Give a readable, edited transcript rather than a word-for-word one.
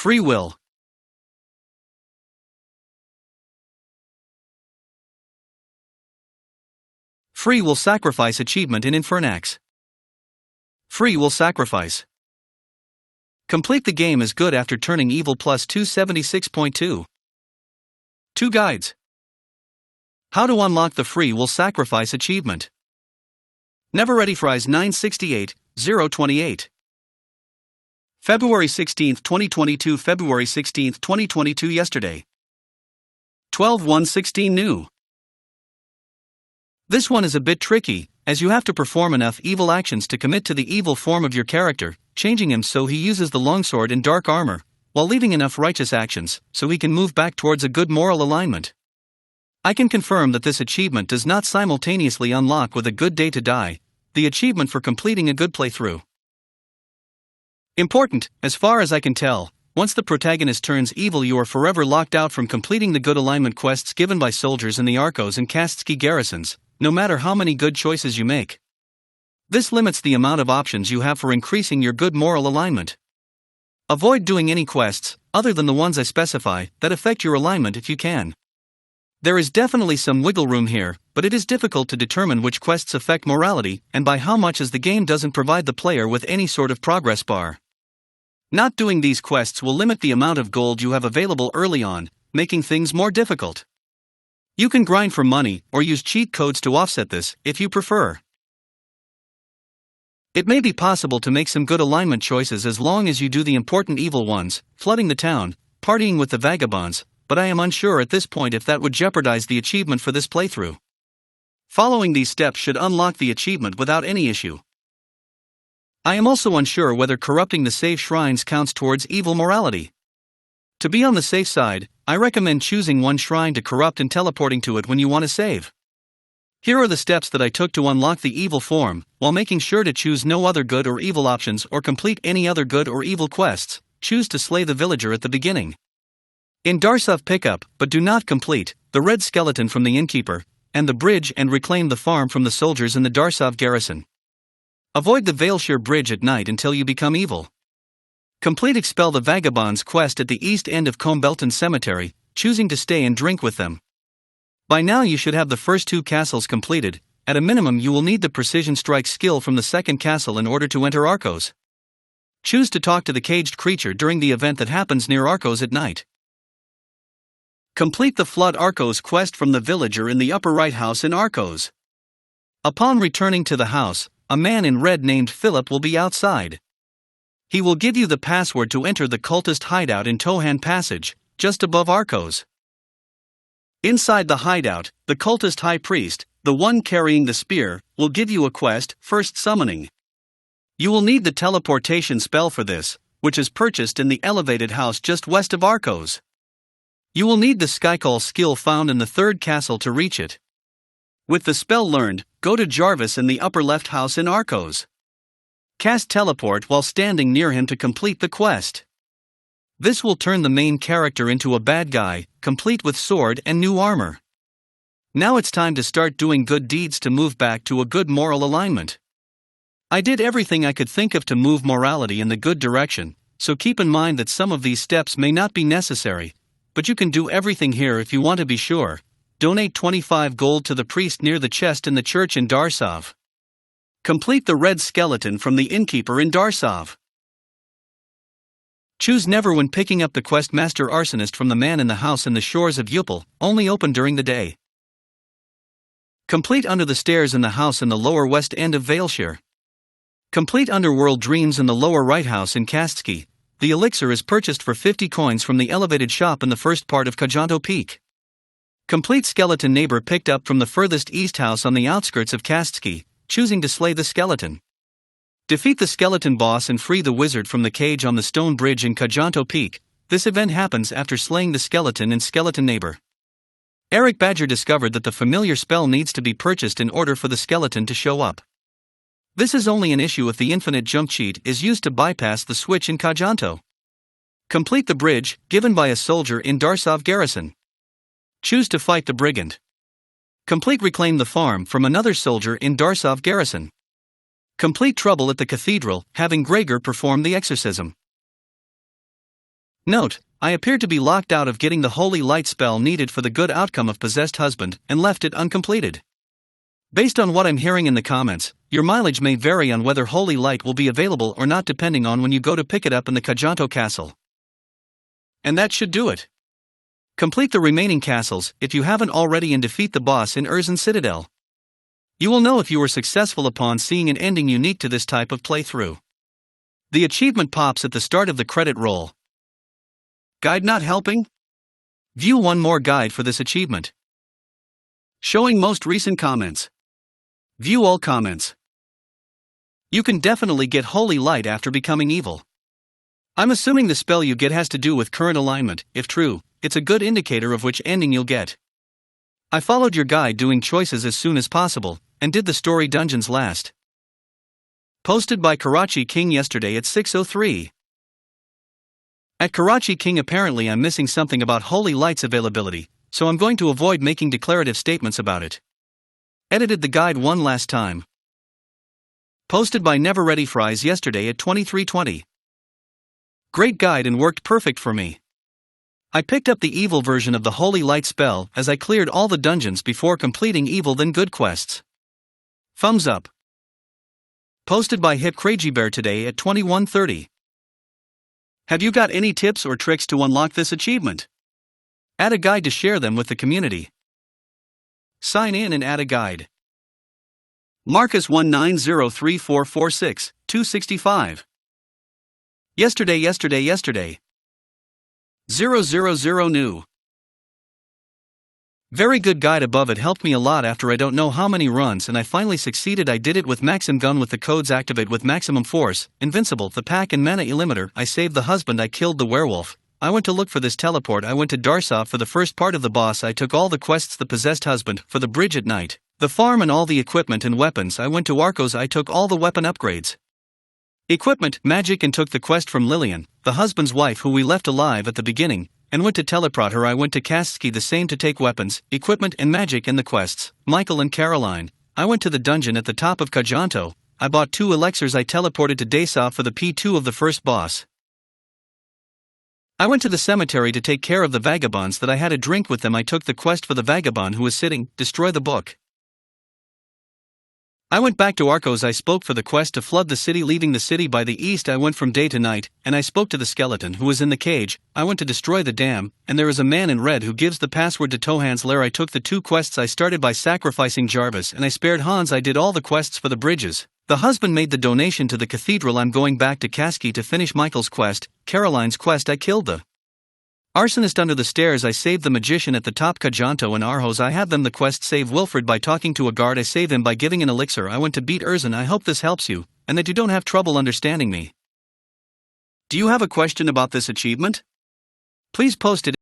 Free will. Free will sacrifice achievement in Infernax. Free will sacrifice. Complete the game is good after turning evil plus 276.2. 2 guides. How to unlock the free will sacrifice achievement. Never Ready Fries 968, 028. February 16, 2022. February 16, 2022. Yesterday. 12/1/16 new. This one is a bit tricky, as you have to perform enough evil actions to commit to the evil form of your character, changing him so he uses the longsword in dark armor, while leaving enough righteous actions so he can move back towards a good moral alignment. I can confirm that this achievement does not simultaneously unlock with a good day to die, the achievement for completing a good playthrough. Important, as far as I can tell, once the protagonist turns evil you are forever locked out from completing the good alignment quests given by soldiers in the Arcos and Kastsky garrisons, no matter how many good choices you make. This limits the amount of options you have for increasing your good moral alignment. Avoid doing any quests, other than the ones I specify, that affect your alignment if you can. There is definitely some wiggle room here, but it is difficult to determine which quests affect morality and by how much, as the game doesn't provide the player with any sort of progress bar. Not doing these quests will limit the amount of gold you have available early on, making things more difficult. You can grind for money or use cheat codes to offset this, if you prefer. It may be possible to make some good alignment choices as long as you do the important evil ones, flooding the town, partying with the vagabonds, but I am unsure at this point if that would jeopardize the achievement for this playthrough. Following these steps should unlock the achievement without any issue. I am also unsure whether corrupting the safe shrines counts towards evil morality. To be on the safe side, I recommend choosing one shrine to corrupt and teleporting to it when you want to save. Here are the steps that I took to unlock the evil form, while making sure to choose no other good or evil options or complete any other good or evil quests. Choose to slay the villager at the beginning. In Darsov pick up, but do not complete, the red skeleton from the innkeeper, and the bridge and reclaim the farm from the soldiers in the Darsov garrison. Avoid the Veilshire bridge at night until you become evil. Complete Expel the Vagabonds quest at the east end of Combelton Cemetery, choosing to stay and drink with them. By now you should have the first 2 castles completed. At a minimum you will need the precision strike skill from the second castle in order to enter Arcos. Choose to talk to the caged creature during the event that happens near Arcos at night. Complete the Flood Arcos quest from the villager in the upper right house in Arcos. Upon returning to the house, a man in red named Philip will be outside. He will give you the password to enter the cultist hideout in Tohan Passage, just above Arcos. Inside the hideout, the cultist high priest, the one carrying the spear, will give you a quest, First Summoning. You will need the teleportation spell for this, which is purchased in the elevated house just west of Arcos. You will need the Skycall skill found in the 3rd castle to reach it. With the spell learned, go to Jarvis in the upper left house in Arcos. Cast Teleport while standing near him to complete the quest. This will turn the main character into a bad guy, complete with sword and new armor. Now it's time to start doing good deeds to move back to a good moral alignment. I did everything I could think of to move morality in the good direction, so keep in mind that some of these steps may not be necessary, but you can do everything here if you want to be sure. Donate 25 gold to the priest near the chest in the church in Darsov. Complete the red skeleton from the innkeeper in Darsov. Choose never when picking up the quest Master Arsonist from the man in the house in the shores of Yupel, only open during the day. Complete Under the Stairs in the house in the lower west end of Veilshire. Complete Underworld Dreams in the lower right house in Kastsky. The elixir is purchased for 50 coins from the elevated shop in the first part of Kajanto Peak. Complete Skeleton Neighbor picked up from the furthest east house on the outskirts of Kastsky, choosing to slay the skeleton. Defeat the skeleton boss and free the wizard from the cage on the stone bridge in Kajanto Peak. This event happens after slaying the skeleton and skeleton neighbor. Eric Badger discovered that the familiar spell needs to be purchased in order for the skeleton to show up. This is only an issue if the infinite jump cheat is used to bypass the switch in Kajanto. Complete the bridge, given by a soldier in Darsov garrison. Choose to fight the brigand. Complete Reclaim the farm from another soldier in Darsov garrison. Complete Trouble at the cathedral, having Gregor perform the exorcism. Note, I appear to be locked out of getting the holy light spell needed for the good outcome of possessed husband, and left it uncompleted. Based on what I'm hearing in the comments, your mileage may vary on whether holy light will be available or not depending on when you go to pick it up in the Kajanto castle. And that should do it. Complete the remaining castles, if you haven't already, and defeat the boss in Erzin Citadel. You will know if you were successful upon seeing an ending unique to this type of playthrough. The achievement pops at the start of the credit roll. Guide not helping? View one more guide for this achievement. Showing most recent comments. View all comments. You can definitely get holy light after becoming evil. I'm assuming the spell you get has to do with current alignment. If true, it's a good indicator of which ending you'll get. I followed your guide doing choices as soon as possible, and did the story dungeons last. Posted by Karachi King yesterday at 6:03. At Karachi King, apparently I'm missing something about holy light's availability, so I'm going to avoid making declarative statements about it. Edited the guide one last time. Posted by Never Ready Fries yesterday at 23:20. Great guide and worked perfect for me. I picked up the evil version of the holy light spell as I cleared all the dungeons before completing evil then good quests. Thumbs up. Posted by Hip Crazy Bear today at 21:30. Have you got any tips or tricks to unlock this achievement? Add a guide to share them with the community. Sign in and add a guide. Marcus 1903446265. Yesterday. 000 new. Very good guide above. It helped me a lot after I don't know how many runs, and I finally succeeded. I did it with Maxim Gun with the codes activate with maximum force, invincible, the pack and mana illimiter. I saved the husband, I killed the werewolf. I went to look for this teleport. I went to Darsov for the first part of the boss. I took all the quests, the possessed husband, for the bridge at night, the farm and all the equipment and weapons. I went to Arcos. I took all the weapon upgrades, equipment, magic, and took the quest from Lillian, the husband's wife who we left alive at the beginning, and went to teleport her. I went to Kastsky the same to take weapons, equipment and magic and the quests, Michael and Caroline. I went to the dungeon at the top of Kajanto. I bought 2 elixirs. I teleported to Daysov for the P2 of the first boss. I went to the cemetery to take care of the vagabonds that I had a drink with them. I took the quest for the vagabond who was sitting, destroy the book. I went back to Arcos. I spoke for the quest to flood the city, leaving the city by the east. I went from day to night, and I spoke to the skeleton who was in the cage. I went to destroy the dam, and there is a man in red who gives the password to Tohan's lair. I took the 2 quests. I started by sacrificing Jarvis, and I spared Hans. I did all the quests for the bridges. The husband made the donation to the cathedral. I'm going back to Kasky to finish Michael's quest, Caroline's quest. I killed the arsonist under the stairs. I saved the magician at the top Kajanto and Arhos. I had them the quest save Wilfred by talking to a guard. I save him by giving an elixir. I went to beat Erzin. I hope this helps you, and that you don't have trouble understanding me. Do you have a question about this achievement? Please post it